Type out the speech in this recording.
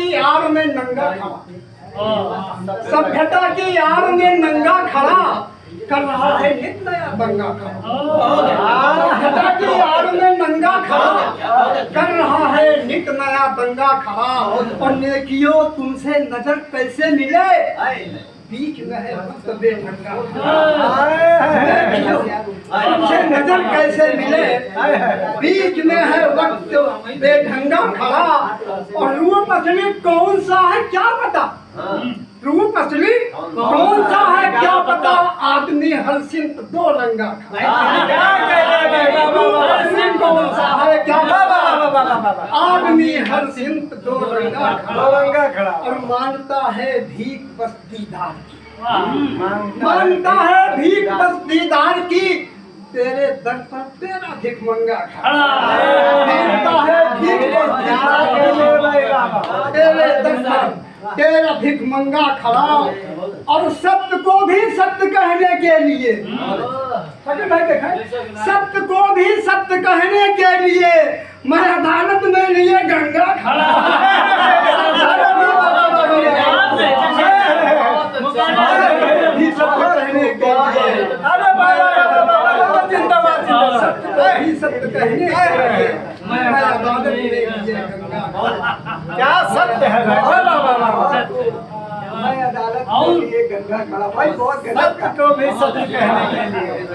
की आड़ में नंगा खड़ा, सभ्यता की आड़ में नंगा खड़ा कर रहा है नित नया दंगा खड़ा। सभ्यता की आड़ में नंगा खड़ा कर रहा है नित नया दंगा खड़ा। और नेकियों तुमसे नजर कैसे मिले, बीच में है वक्त बेढंगा। तुमसे नजर कैसे मिले, बीच में है वक्त बेढंगा खड़ा। और रूप असली कौन सा है क्या पता, रूप असली कौन सा है क्या पता, आदमी हर सिमत दो रंगा खड़ा। कौन सा है क्या पता, आदमी हर सिमत दो रंगा खड़ा। और मानता है भीख बस दीदार की, मानता है भीख बस दीदार की, तेरे दर पर तेरा भिख मंगा खड़ा। मानता है भीख बस दीदार की, तेरे दर पर तेरा भिख मंगा खड़ा। और सत्य को भी सत्य कहने के लिए, सत्य को भी सत्य कहने के लिए मैं अदालत में लिए गंगा खड़ा। सत्य कहने मैं अदालत में लिए गंगा, क्या सत्य है मैं अदालत में लिए गंगा खड़ा। भाई बहुत गजब, सत्य को भी सत्य कहने के लिए